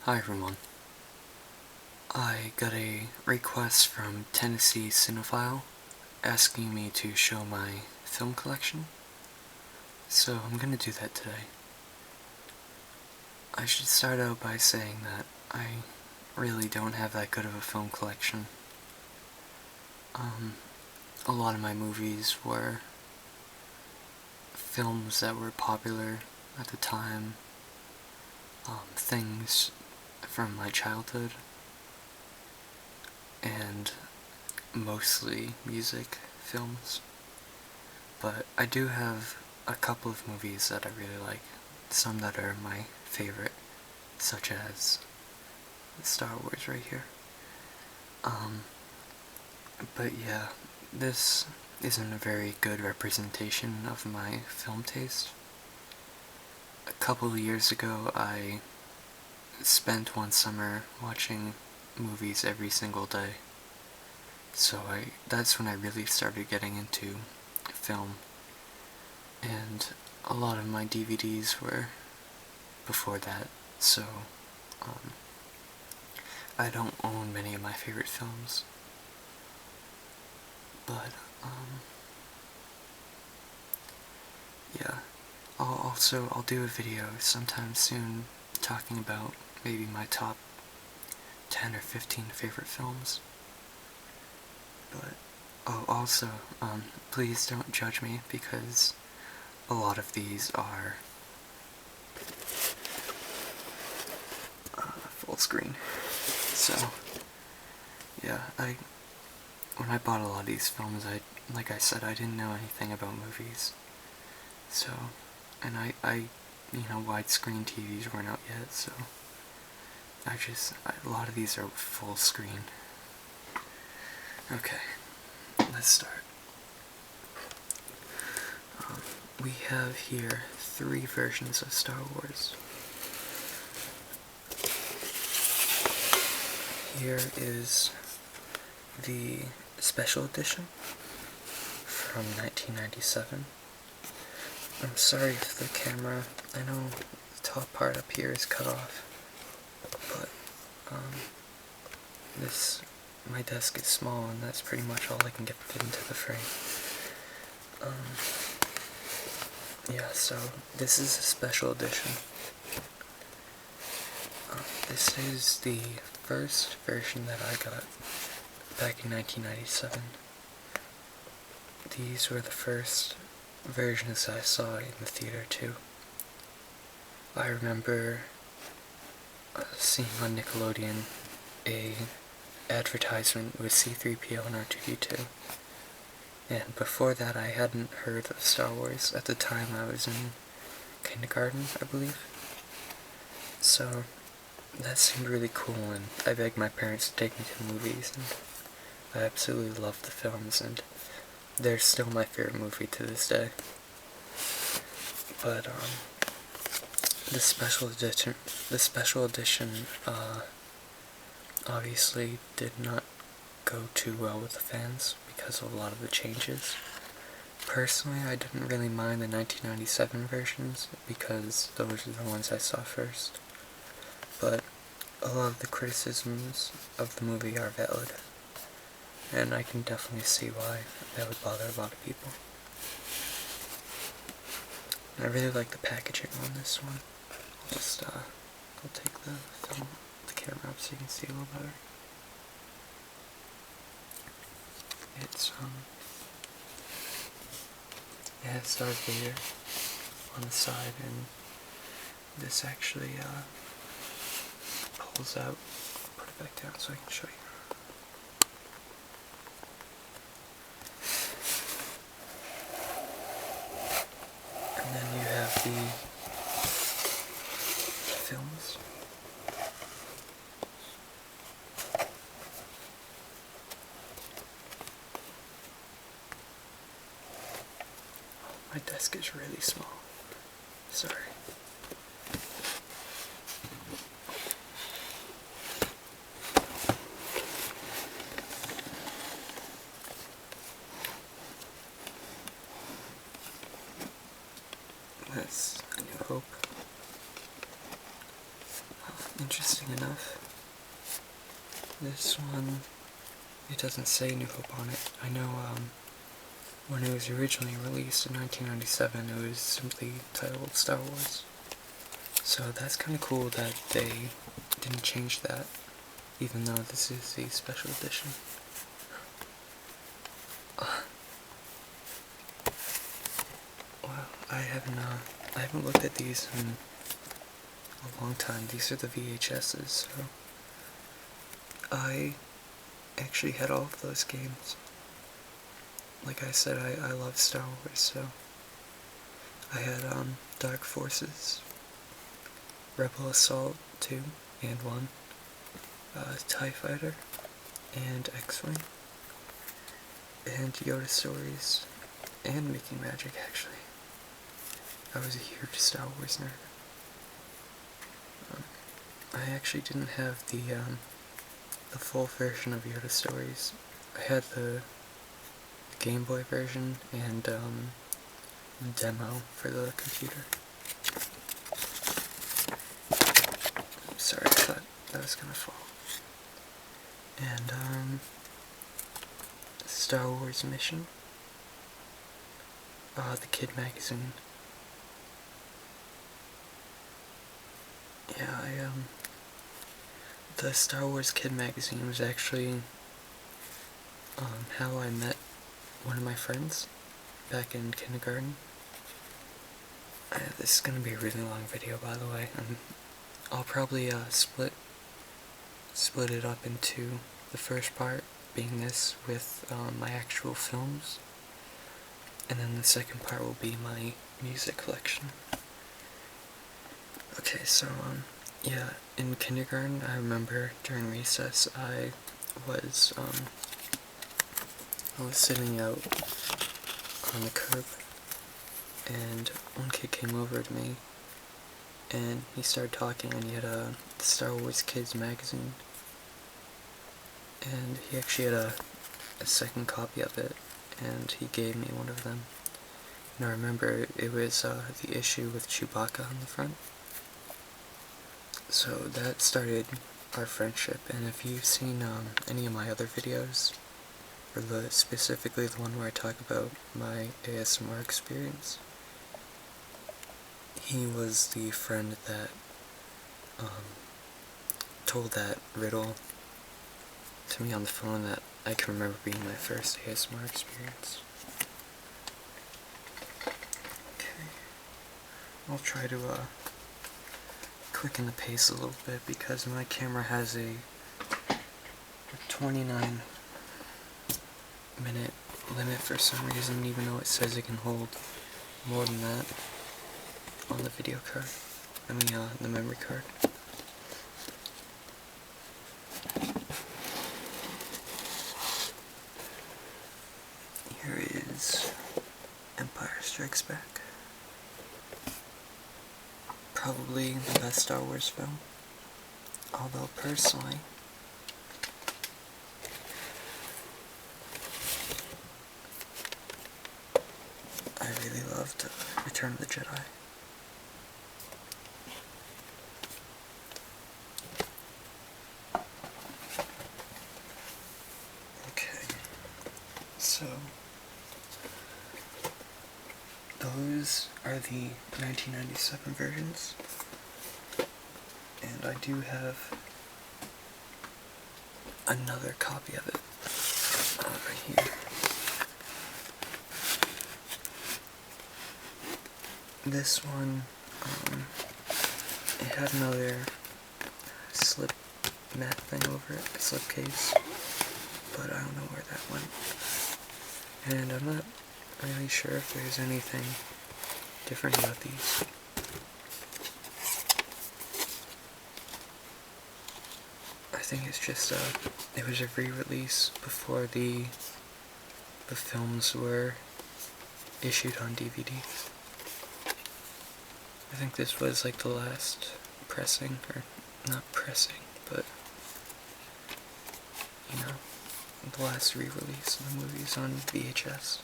Hi everyone. I got a request from TennesseeCinephile asking me to show my film collection, so I'm gonna do that today. I should start out by saying that I really don't have that good of a film collection. A lot of my movies were films that were popular at the time, things from my childhood, and mostly music films. But I do have a couple of movies that I really like, some that are my favorite, such as Star Wars right here. But yeah, this isn't a very good representation of my film taste. A couple of years ago, I spent one summer watching movies every single day. So that's when I really started getting into film. And a lot of my DVDs were before that, so I don't own many of my favorite films. But, yeah. I'll do a video sometime soon talking about maybe my top 10 or 15 favorite films. But, also, please don't judge me because a lot of these are full screen. So, yeah, when I bought a lot of these films, like I said, I didn't know anything about movies. So, and widescreen TVs weren't out yet, so a lot of these are full screen. Okay, let's start. We have here 3 versions of Star Wars. Here is the special edition from 1997. I'm sorry if the camera, I know the top part up here is cut off, but my desk is small and that's pretty much all I can get fit into the frame. Yeah, so this is a special edition. This is the first version that I got back in 1997. These were the first versions I saw in the theater too. I remember seeing on Nickelodeon a advertisement with C-3PO and R2-D2. And before that I hadn't heard of Star Wars. At the time I was in kindergarten, I believe. So that seemed really cool, and I begged my parents to take me to the movies, and I absolutely loved the films, and they're still my favorite movie to this day. But the special edition obviously did not go too well with the fans because of a lot of the changes. Personally, I didn't really mind the 1997 versions because those are the ones I saw first. But a lot of the criticisms of the movie are valid, and I can definitely see why that would bother a lot of people. I really like the packaging on this one. I'll take the camera up so you can see a little better. It has Darth Vader on the side, and this actually pulls out. I'll put it back down so I can show you. And then you have the films. My desk is really small. Sorry. That's A New Hope. interesting enough, this one, it doesn't say New Hope on it. I know when it was originally released in 1997, it was simply titled Star Wars. So that's kind of cool that they didn't change that, even though this is a special edition. Wow, I haven't looked at these in a long time. These are the VHSs, so I actually had all of those games. Like I said, I love Star Wars, so I had Dark Forces, Rebel Assault 2 and 1, TIE Fighter, and X-Wing, and Yoda Stories, and Making Magic, actually. I was a huge Star Wars nerd. I actually didn't have the full version of Yoda Stories. I had the Game Boy version and the demo for the computer. Sorry, I thought that was gonna fall. And Star Wars Mission. The Kid magazine. Yeah, the Star Wars Kid magazine was actually how I met one of my friends back in kindergarten. This is gonna be a really long video, by the way. I'll probably split it up into the first part being this with my actual films, and then the second part will be my music collection. Okay, so yeah, in kindergarten, I remember during recess, I was sitting out on the curb, and one kid came over to me, and he started talking, and he had the Star Wars Kids magazine, and he actually had a second copy of it, and he gave me one of them. And I remember it was the issue with Chewbacca on the front. So that started our friendship, and if you've seen any of my other videos, or specifically the one where I talk about my ASMR experience, he was the friend that told that riddle to me on the phone that I can remember being my first ASMR experience. Okay, I'll try to quicken the pace a little bit because my camera has a 29 minute limit for some reason, even though it says it can hold more than that on the video card. I mean, the memory card. Here is Empire Strikes Back. Probably the best Star Wars film. Although personally, I really loved Return of the Jedi. Okay, so those are the 1997 versions, and I do have another copy of it right here. This one, it had another slip mat thing over it, a slip case, but I don't know where that went. And I'm not really sure if there's anything different about these. I think it's just it was a re-release before the films were issued on DVD. I think this was like the last pressing, or not pressing, but you know, the last re-release of the movies on VHS.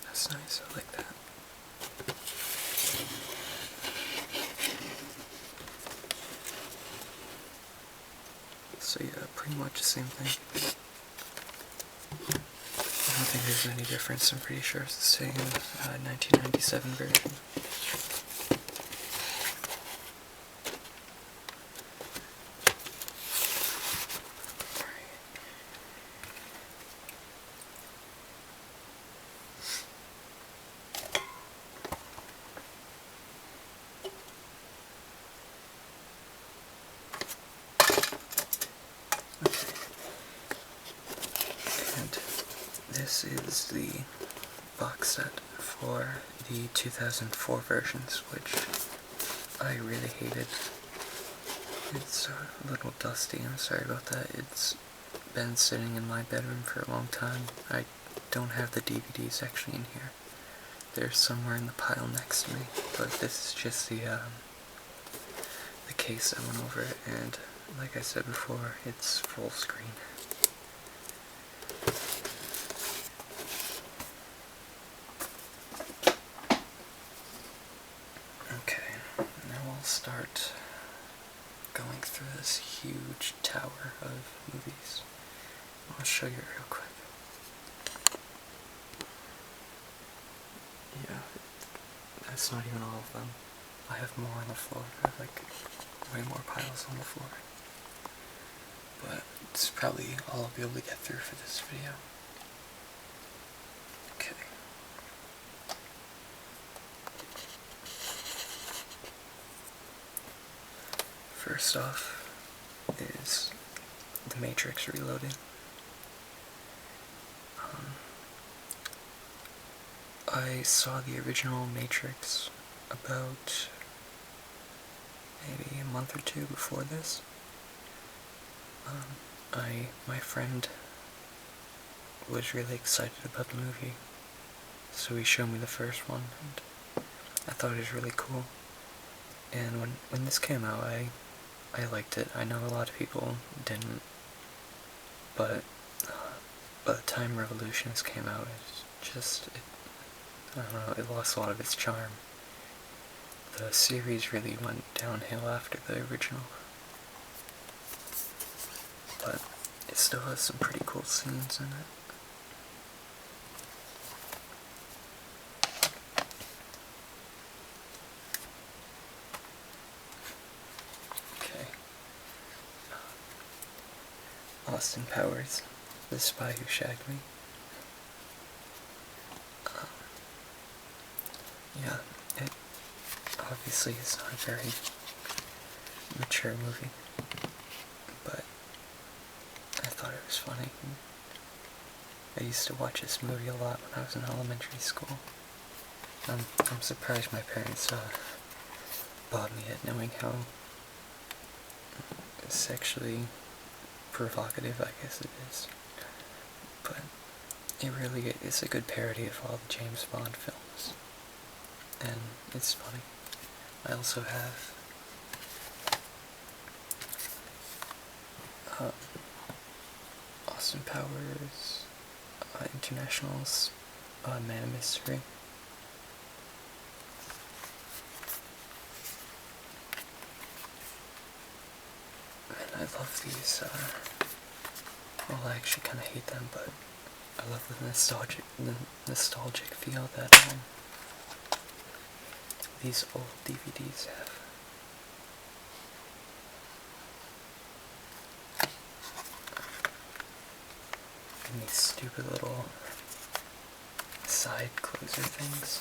that's nice, I like that. So yeah, pretty much the same thing. I don't think there's any difference, I'm pretty sure it's the same 1997 version. This is the box set for the 2004 versions, which I really hated. It's a little dusty, I'm sorry about that. It's been sitting in my bedroom for a long time. I don't have the DVDs actually in here. They're somewhere in the pile next to me, but this is just the case I went over, and like I said before, it's full screen. Okay, now I'll start going through this huge tower of movies. I'll show you real quick. Yeah, that's not even all of them. I have more on the floor. I have like way more piles on the floor. But it's probably all I'll be able to get through for this video. Okay. First off is The Matrix Reloaded. I saw the original Matrix about maybe a month or two before this. My friend was really excited about the movie, so he showed me the first one, and I thought it was really cool. And when this came out, I liked it. I know a lot of people didn't, but by the time Revolutions came out, I don't know, it lost a lot of its charm. The series really went downhill after the original, but it still has some pretty cool scenes in it. Okay. Austin Powers, The Spy Who Shagged Me. Yeah, it obviously is not a very mature movie, but I thought it was funny. I used to watch this movie a lot when I was in elementary school. I'm surprised my parents bought me it, knowing how sexually provocative I guess it is. But it really is a good parody of all the James Bond films. And it's funny. I also have Austin Powers, International's Man of Mystery. And I love these, well, I actually kind of hate them, but I love the nostalgic feel that these old DVDs have. And these stupid little side closer things.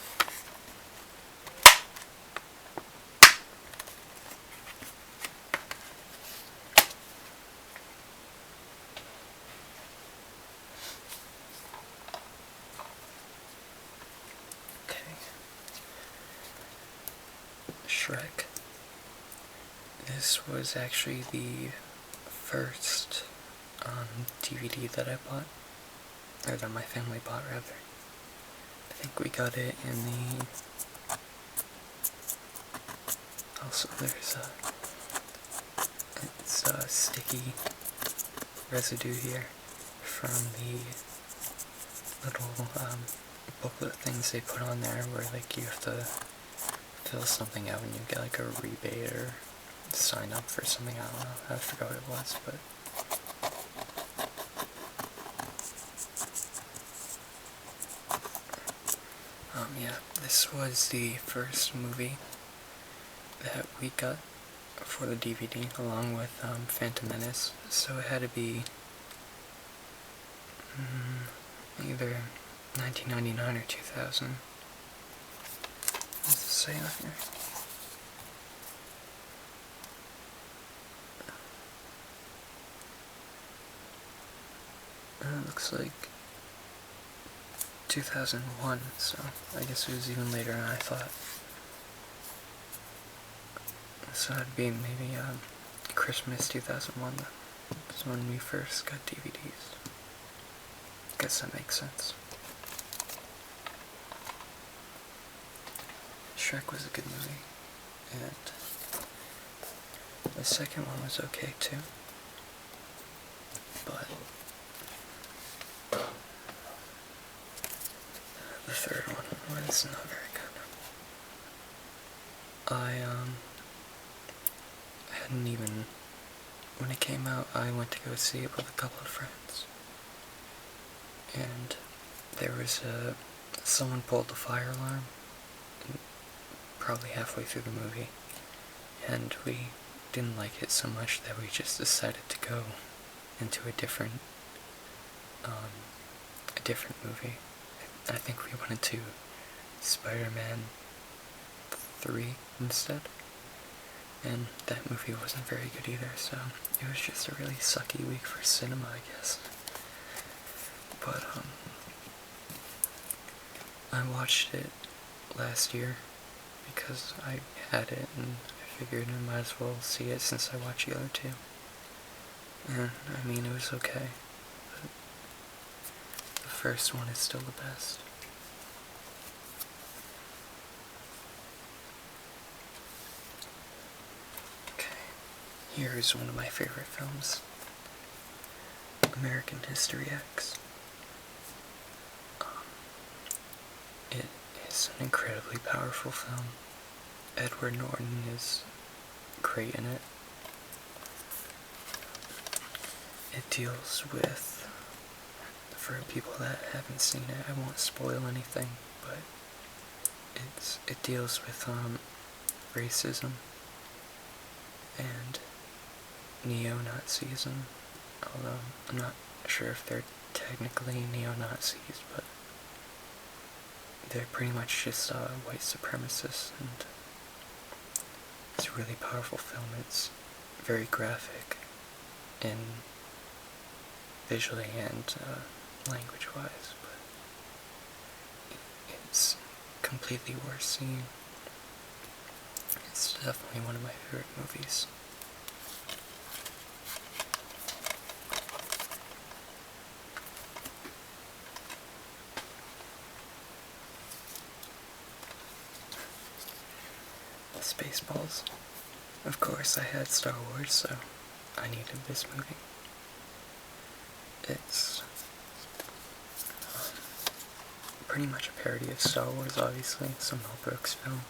Shrek. This was actually the first DVD that I bought, or that my family bought rather. I think we got it in the, also there's it's sticky residue here from the little booklet things they put on there where like you have to fill something out and you get like a rebate or sign up for something. I don't know. I forgot what it was, but yeah, this was the first movie that we got for the DVD along with Phantom Menace, so it had to be either 1999 or 2000. What's it say on here? It looks like 2001, so I guess it was even later than I thought. So it'd be maybe Christmas 2001, that's when we first got DVDs. Guess that makes sense. Shrek was a good movie, and the second one was okay too, but the third one was not very good. I hadn't even, when it came out, I went to go see it with a couple of friends, and there was someone pulled the fire alarm probably halfway through the movie, and we didn't like it so much that we just decided to go into a different movie. I think we went into Spider-Man 3 instead, and that movie wasn't very good either, so it was just a really sucky week for cinema, I guess. But I watched it last year because I had it, and I figured I might as well see it since I watched the other two. And I mean, it was okay, but the first one is still the best. Okay, here is one of my favorite films, American History X. It is an incredibly powerful film. Edward Norton is great in it. It deals with, for people that haven't seen it, I won't spoil anything, but it deals with racism and neo-Nazism, although I'm not sure if they're technically neo-Nazis, but they're pretty much just white supremacists, and it's a really powerful film. It's very graphic and visually and language-wise, but it's completely worth seeing. It's definitely one of my favorite movies. Spaceballs. Of course, I had Star Wars, so I needed this movie. It's pretty much a parody of Star Wars, obviously. It's a Mel Brooks film.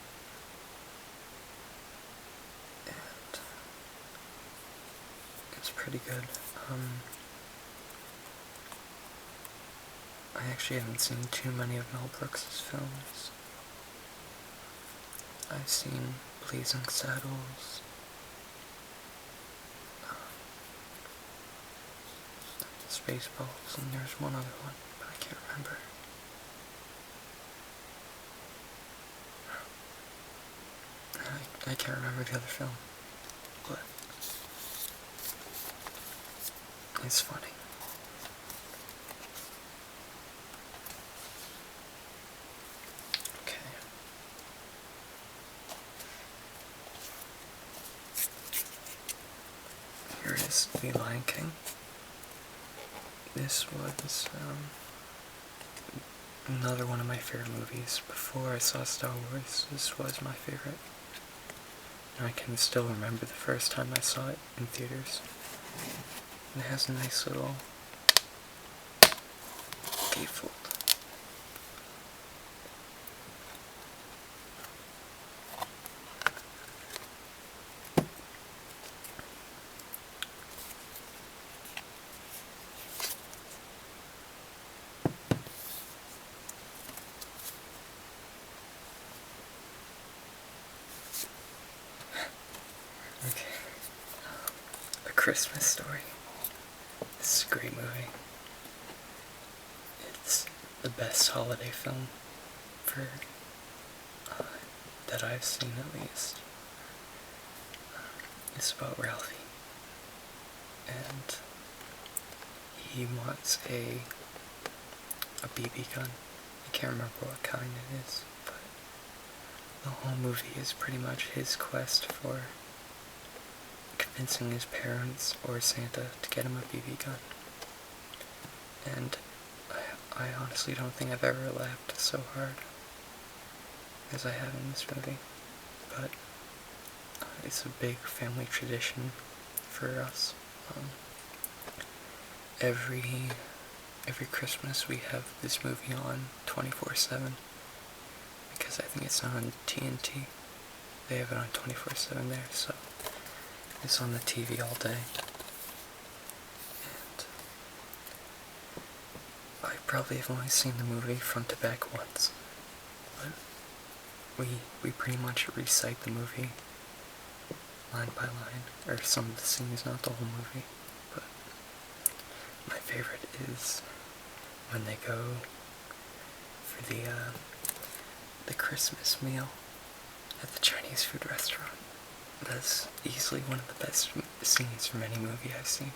And it's pretty good. I actually haven't seen too many of Mel Brooks' films. I've seen Blazing Saddles, Spaceballs, and there's one other one, but I can't remember. I can't remember the other film, but it's funny. Here is The Lion King. This was another one of my favorite movies. Before I saw Star Wars, this was my favorite. And I can still remember the first time I saw it in theaters. And it has a nice little gatefold. Christmas Story. This is a great movie. It's the best holiday film for that I've seen, at least. It's about Ralphie, and he wants a BB gun. I can't remember what kind it is, but the whole movie is pretty much his quest for convincing his parents or Santa to get him a BB gun. And I honestly don't think I've ever laughed so hard as I have in this movie, but it's a big family tradition for us. Every Christmas we have this movie on 24/7, because I think it's on TNT. They have it on 24/7 there, so it's on the TV all day. And I probably have only seen the movie front to back once, but we pretty much recite the movie line by line, or some of the scenes, not the whole movie. But my favorite is when they go for the Christmas meal at the Chinese food restaurant. That's easily one of the best scenes from any movie I've seen.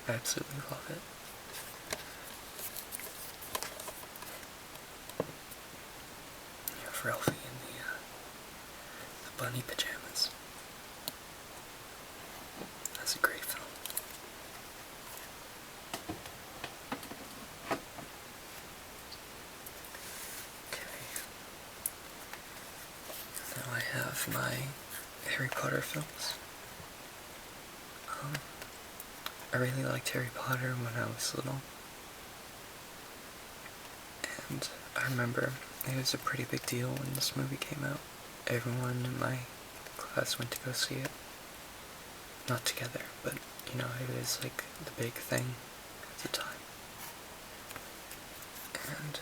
I absolutely love it. You have Ralphie in the bunny pajamas. That's a great film. Okay. Now I have my Harry Potter films. I really liked Harry Potter when I was little. And I remember it was a pretty big deal when this movie came out. Everyone in my class went to go see it. Not together, but, you know, it was like the big thing at the time. And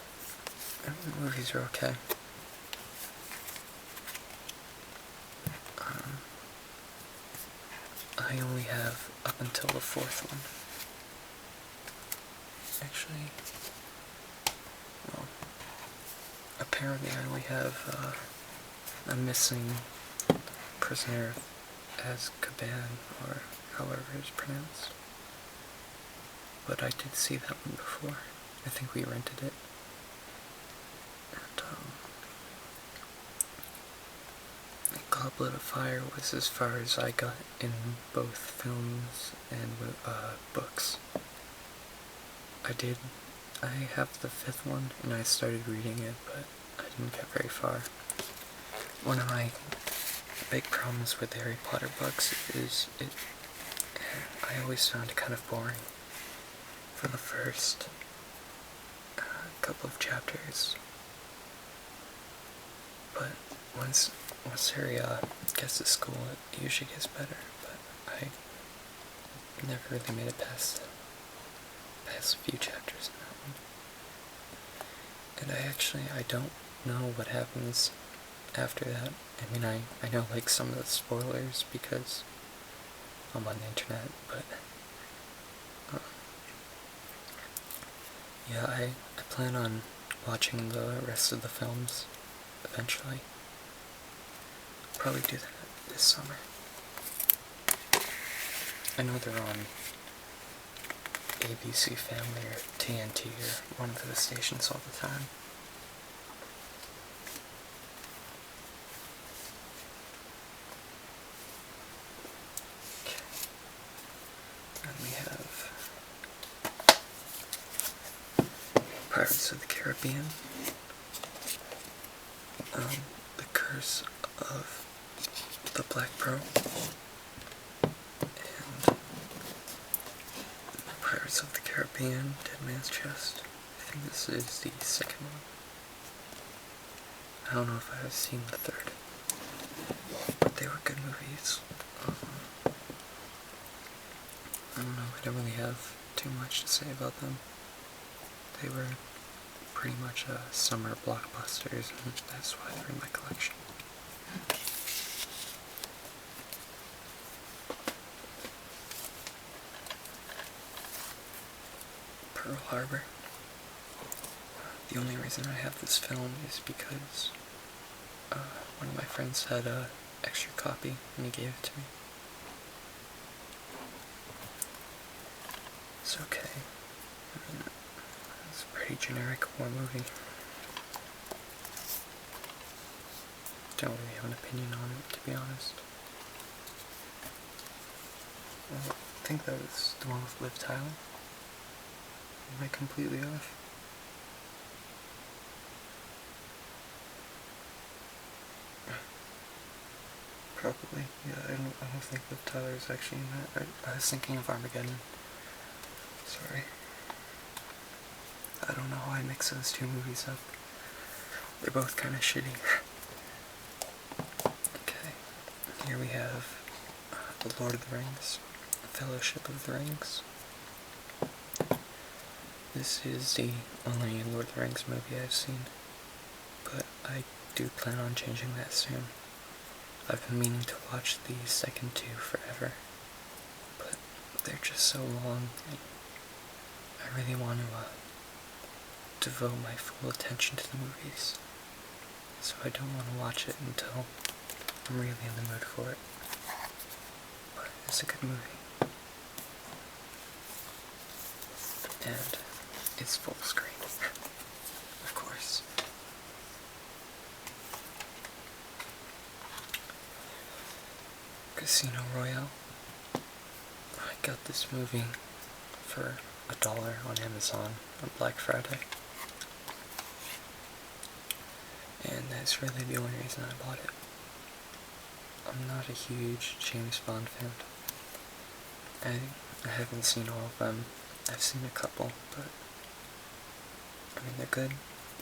the movies are okay. I only have up until the fourth one. Actually, well, apparently I only have a missing Prisoner of Azkaban, or however it's pronounced. But I did see that one before. I think we rented it. And, Goblet of Fire was as far as I got in both films and books. I have the fifth one, and I started reading it, but I didn't get very far. One of my big problems with the Harry Potter books is I always found it kind of boring for the first couple of chapters. But once Harry gets to school, it usually gets better. But I never really made it past a few chapters in that one. And I don't know what happens after that. I mean, I know like some of the spoilers because I'm on the internet, but yeah, I plan on watching the rest of the films eventually. Probably do that this summer. I know they're on ABC Family or TNT or one of the stations all the time. Okay. And we have Pirates of the Caribbean, The Curse of the Black Pearl, and Pirates of the Caribbean, Dead Man's Chest. I think this is the second one. I don't know if I have seen the third, but they were good movies. I don't know, I don't really have too much to say about them. They were pretty much summer blockbusters, and that's why they're in my collection. Pearl Harbor. The only reason I have this film is because one of my friends had a extra copy and he gave it to me. It's okay. I mean, it's a pretty generic war movie. Don't really have an opinion on it, to be honest. I think that was the one with Liv Tyler. Am I completely off? Probably. Yeah, I don't think Liv Tyler is actually in that. I was thinking of Armageddon. Sorry. I don't know how I mix those two movies up. They're both kind of shitty. Okay. Here we have The Lord of the Rings. Fellowship of the Rings. This is the only Lord of the Rings movie I've seen, but I do plan on changing that soon. I've been meaning to watch the second two forever, but they're just so long, and I really want to devote my full attention to the movies, so I don't want to watch it until I'm really in the mood for it. But it's a good movie. And it's full screen, of course. Casino Royale. I got this movie for $1 on Amazon on Black Friday. And that's really the only reason I bought it. I'm not a huge James Bond fan. I haven't seen all of them. I've seen a couple, but I mean, they're good.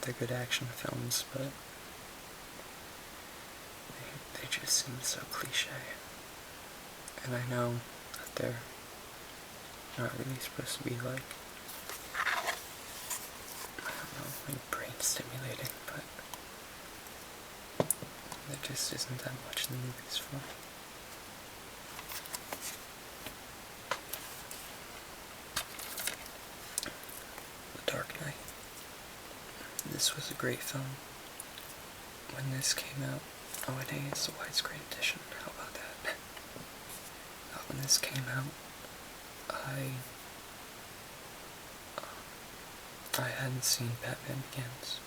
They're good action films, but they just seem so cliche. And I know that they're not really supposed to be like, I don't know, like brain stimulating, but there just isn't that much in the movies for me. The Dark Knight. This was a great film. When this came out, oh, and hey, it's a widescreen edition. How about that? When this came out, I hadn't seen Batman Begins,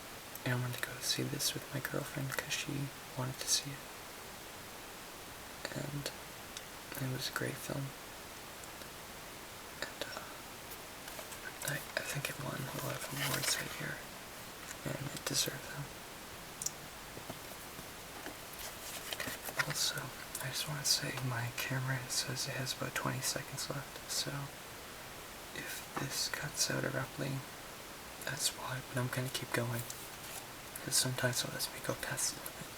and I wanted to go see this with my girlfriend because she wanted to see it. And it was a great film. And I think it won a lot of awards that year, and it deserved them. Also, I just want to say my camera says it has about 20 seconds left, so if this cuts out abruptly, that's why, but I'm going to keep going, because sometimes it lets me go past the limit.